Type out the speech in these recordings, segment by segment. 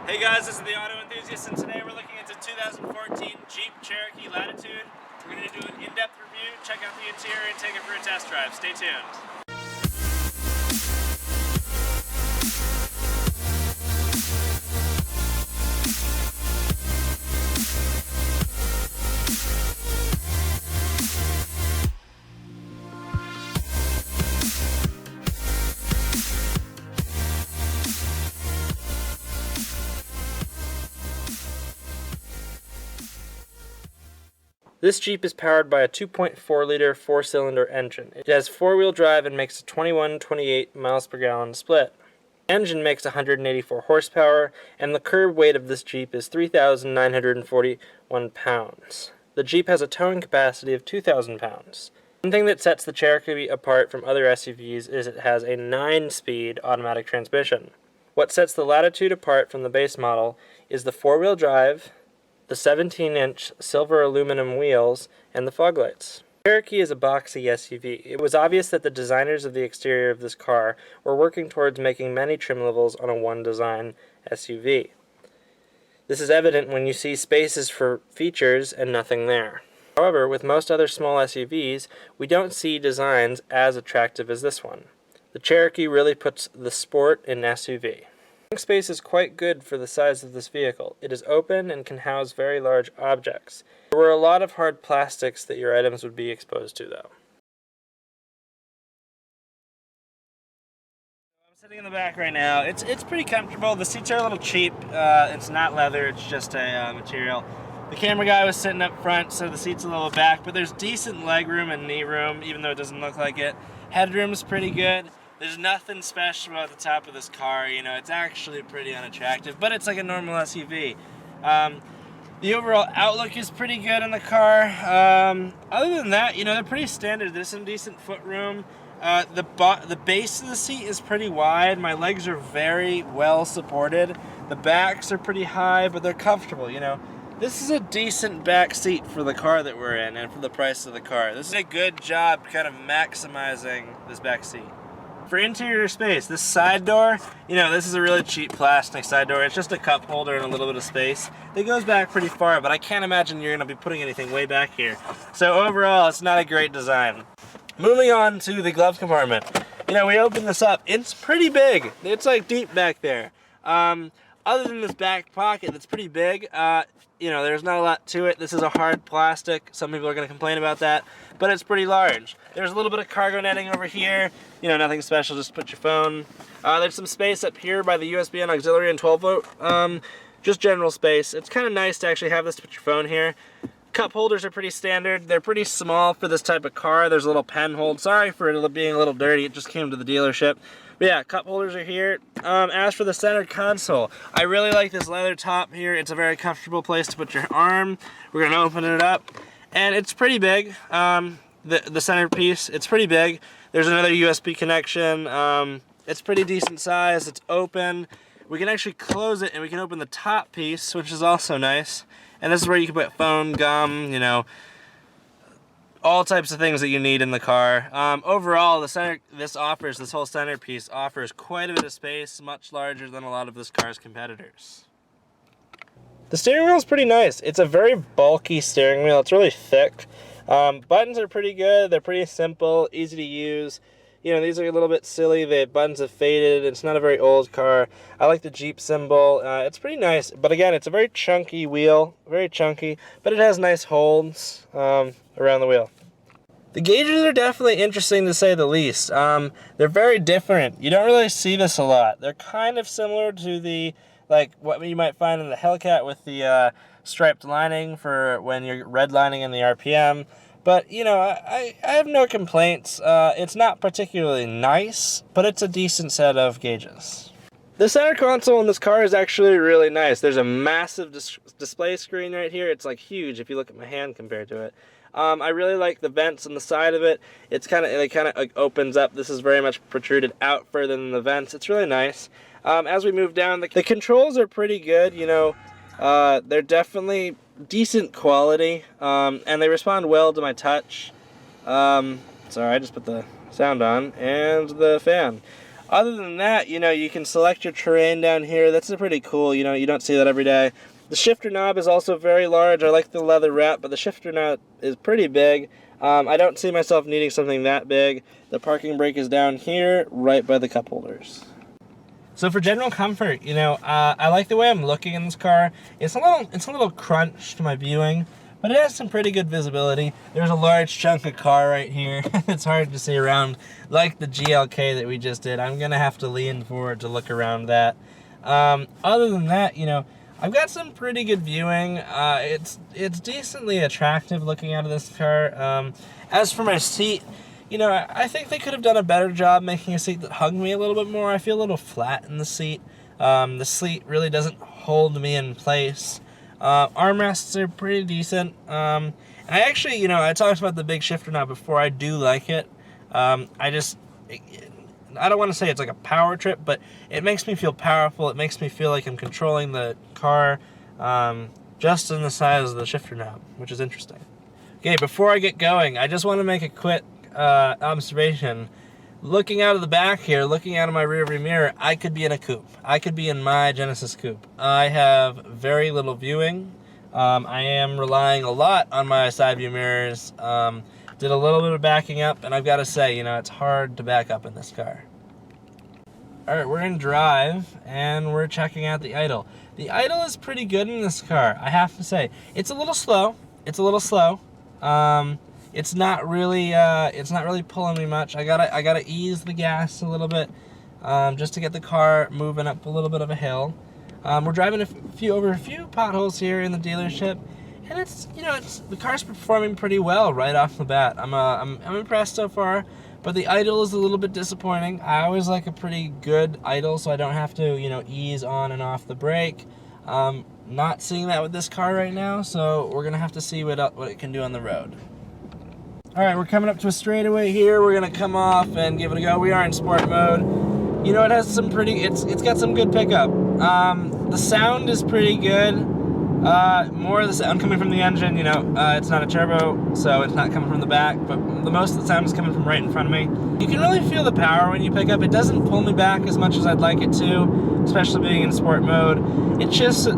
Hey guys, this is the Auto Enthusiast, and today we're looking at the 2014 Jeep Cherokee Latitude. We're going to do an in-depth review, check out the interior, and take it for a test drive. Stay tuned. This Jeep is powered by a 2.4-liter four-cylinder engine. It has four-wheel drive and makes a 21-28 miles per gallon split. The engine makes 184 horsepower, and the curb weight of this Jeep is 3,941 pounds. The Jeep has a towing capacity of 2,000 pounds. One thing that sets the Cherokee apart from other SUVs is it has a 9-speed automatic transmission. What sets the Latitude apart from the base model is the four-wheel drive, the 17-inch silver aluminum wheels, and the fog lights. Cherokee is a boxy SUV. It was obvious that the designers of the exterior of this car were working towards making many trim levels on a one-design SUV. This is evident when you see spaces for features and nothing there. However, with most other small SUVs, we don't see designs as attractive as this one. The Cherokee really puts the sport in SUV. The space is quite good for the size of this vehicle. It is open and can house very large objects. There were a lot of hard plastics that your items would be exposed to, though. I'm sitting in the back right now. It's pretty comfortable. The seats are a little cheap. It's not leather, it's just a material. The camera guy was sitting up front, so the seat's a little back, but there's decent leg room and knee room, even though it doesn't look like it. Headroom's pretty good. There's nothing special about the top of this car, you know, it's actually pretty unattractive, but it's like a normal SUV. The overall outlook is pretty good in the car. Other than that, you know, they're pretty standard. There's some decent foot room. The base of the seat is pretty wide. My legs are very well supported. The backs are pretty high, but they're comfortable, you know. This is a decent back seat for the car that we're in and for the price of the car. This is a good job kind of maximizing this back seat. For interior space, this side door, you know, this is a really cheap plastic side door. It's just a cup holder and a little bit of space. It goes back pretty far, but I can't imagine you're going to be putting anything way back here. So overall, it's not a great design. Moving on to the glove compartment. You know, we open this up. It's pretty big. It's like deep back there. Other than this back pocket that's pretty big, you know, there's not a lot to it. This is a hard plastic. Some people are going to complain about that, but it's pretty large. There's a little bit of cargo netting over here. You know, nothing special, just put your phone. There's some space up here by the USB and auxiliary and 12-volt. Just general space. It's kind of nice to actually have this to put your phone here. Cup holders are pretty standard. They're pretty small for this type of car. There's a little pen hold. Sorry for it being a little dirty. It just came to the dealership. But yeah, cup holders are here. As for the center console, I really like this leather top here. It's a very comfortable place to put your arm. We're gonna open it up, and it's pretty big. The centerpiece, it's pretty big. There's another USB connection. It's pretty decent size. It's open. We can actually close it, and we can open the top piece, which is also nice. And this is where you can put phone, gum, you know, all types of things that you need in the car. Overall, this whole centerpiece offers quite a bit of space, much larger than a lot of this car's competitors. The steering wheel is pretty nice. It's a very bulky steering wheel. It's really thick. Buttons are pretty good. They're pretty simple, easy to use. You know, these are a little bit silly. The buttons have faded. It's not a very old car. I like the Jeep symbol. It's pretty nice. But again, it's a very chunky wheel. Very chunky. But it has nice holds around the wheel. The gauges are definitely interesting to say the least. They're very different. You don't really see this a lot. They're kind of similar to the, like, what you might find in the Hellcat with the striped lining for when you're redlining in the RPM. But, you know, I have no complaints. It's not particularly nice, but it's a decent set of gauges. The center console in this car is actually really nice. There's a massive display screen right here. It's like huge if you look at my hand compared to it. I really like the vents on the side of it. It kind of like opens up. This is very much protruded out further than the vents. It's really nice. As we move down, the controls are pretty good. You know, they're definitely decent quality, and they respond well to my touch. Sorry, I just put the sound on and the fan. Other than that, you know, you can select your terrain down here. That's pretty cool. You know, you don't see that every day. The shifter knob is also very large. I like the leather wrap, but the shifter knob is pretty big. I don't see myself needing something that big. The parking brake is down here, right by the cup holders. So for general comfort, you know, I like the way I'm looking in this car. It's a little crunch to my viewing, but it has some pretty good visibility. There's a large chunk of car right here. It's hard to see around, like the GLK that we just did. I'm gonna have to lean forward to look around that. Other than that, you know, I've got some pretty good viewing. It's decently attractive looking out of this car. As for my seat, you know, I think they could have done a better job making a seat that hugged me a little bit more. I feel a little flat in the seat. The seat really doesn't hold me in place. Armrests are pretty decent. And I actually, you know, I talked about the big shifter knob before. I do like it. I don't want to say it's like a power trip, but it makes me feel powerful. It makes me feel like I'm controlling the car just in the size of the shifter knob, which is interesting. Okay, before I get going, I just want to make a quick observation. Looking out of the back here, looking out of my rearview mirror, I could be in a coupe. I could be in my Genesis coupe. I have very little viewing. I am relying a lot on my side view mirrors. Did a little bit of backing up, and I've got to say, you know, it's hard to back up in this car. Alright, we're in drive, and we're checking out the idle. The idle is pretty good in this car, I have to say. It's a little slow. It's not really pulling me much. I gotta ease the gas a little bit, just to get the car moving up a little bit of a hill. We're driving over a few potholes here in the dealership, and the car's performing pretty well right off the bat. I'm impressed so far, but the idle is a little bit disappointing. I always like a pretty good idle, so I don't have to, you know, ease on and off the brake. Not seeing that with this car right now, so we're gonna have to see what it can do on the road. Alright, we're coming up to a straightaway here. We're gonna come off and give it a go. We are in sport mode. You know, it has some it's got some good pickup. The sound is pretty good. More of the sound coming from the engine, you know, it's not a turbo, so it's not coming from the back, but the most of the sound is coming from right in front of me. You can really feel the power when you pick up. It doesn't pull me back as much as I'd like it to, especially being in sport mode. It shifts at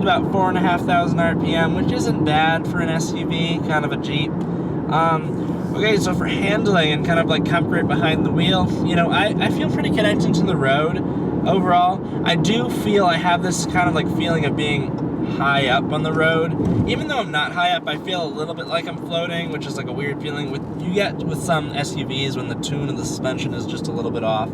about 4,500 RPM, which isn't bad for an SUV, kind of a Jeep. Okay, so for handling and kind of like comfort behind the wheel, you know, I feel pretty connected to the road overall. I do feel I have this kind of like feeling of being high up on the road. Even though I'm not high up, I feel a little bit like I'm floating, which is like a weird feeling you get with some SUVs when the tune of the suspension is just a little bit off.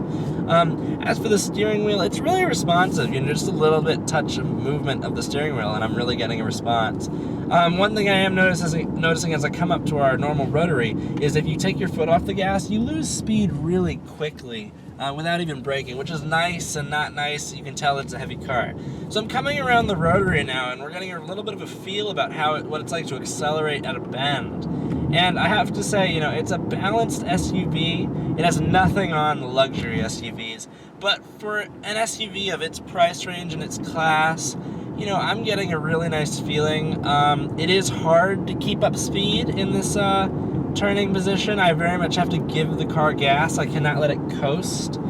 As for the steering wheel, it's really responsive. You know, just a little bit touch of movement of the steering wheel, and I'm really getting a response. One thing I am noticing as I come up to our normal rotary is if you take your foot off the gas, you lose speed really quickly. Without even braking, which is nice and not nice. You can tell it's a heavy car. So I'm coming around the rotary now, and we're getting a little bit of a feel about what it's like to accelerate at a bend. And I have to say, you know, it's a balanced SUV. It has nothing on luxury SUVs, but for an SUV of its price range and its class, you know, I'm getting a really nice feeling. It is hard to keep up speed in this turning position. I very much have to give the car gas. I cannot let it coast.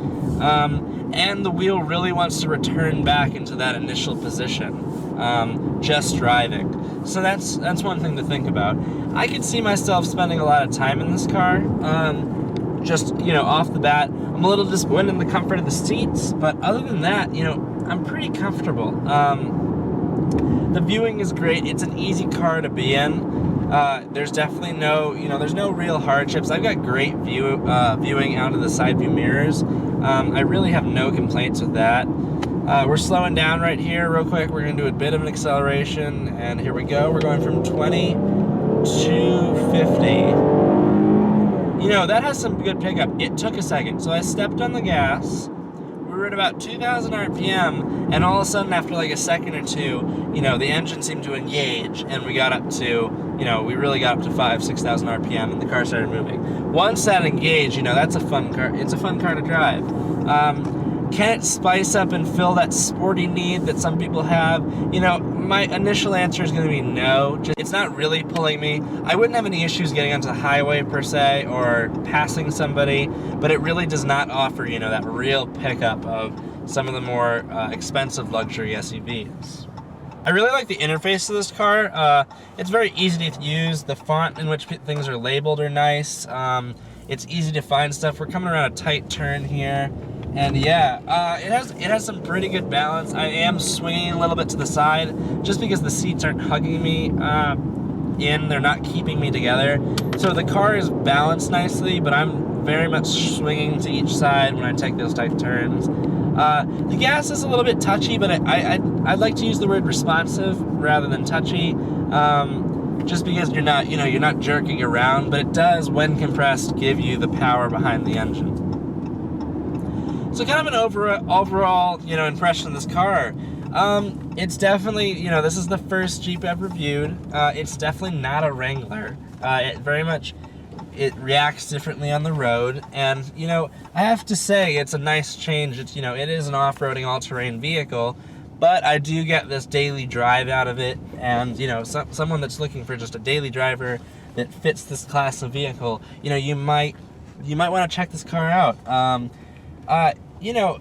And the wheel really wants to return back into that initial position, just driving. So that's one thing to think about. I could see myself spending a lot of time in this car. Just, you know, off the bat, I'm a little disappointed in the comfort of the seats, but other than that, you know, I'm pretty comfortable. The viewing is great. It's an easy car to be in. There's definitely there's no real hardships. I've got great viewing out of the side view mirrors. I really have no complaints with that. We're slowing down right here real quick. We're going to do a bit of an acceleration, and here we go. We're going from 20 to 50. You know, that has some good pickup. It took a second. So I stepped on the gas. We were at about 2,000 RPM, and all of a sudden, after like a second or two, you know, the engine seemed to engage, and we got up to, you know, we really got up to 5,000-6,000 RPM, and the car started moving. Once that engaged, you know, that's a fun car. It's a fun car to drive. can it spice up and fill that sporty need that some people have? You know, my initial answer is going to be no. It's not really pulling me. I wouldn't have any issues getting onto the highway per se or passing somebody, but it really does not offer, you know, that real pickup of some of the more expensive luxury SUVs. I really like the interface of this car. It's very easy to use. The font in which things are labeled are nice. It's easy to find stuff. We're coming around a tight turn here. And yeah, it has some pretty good balance. I am swinging a little bit to the side just because the seats aren't hugging me they're not keeping me together. So the car is balanced nicely, but I'm very much swinging to each side when I take those tight turns. The gas is a little bit touchy, but I'd like to use the word responsive rather than touchy, just because you're not jerking around, but it does, when compressed, give you the power behind the engine. So kind of an overall, you know, impression of this car. It's definitely, you know, this is the first Jeep I've reviewed. It's definitely not a Wrangler. It reacts differently on the road, and, you know, I have to say it's a nice change. It's, you know, it is an off-roading all-terrain vehicle, but I do get this daily drive out of it, and, you know, someone that's looking for just a daily driver that fits this class of vehicle, you know, you might want to check this car out. You know,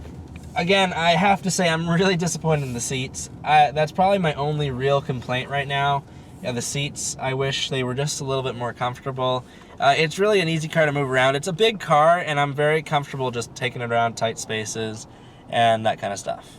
again, I have to say I'm really disappointed in the seats. That's probably my only real complaint right now. Yeah, the seats, I wish they were just a little bit more comfortable. It's really an easy car to move around. It's a big car, and I'm very comfortable just taking it around tight spaces and that kind of stuff.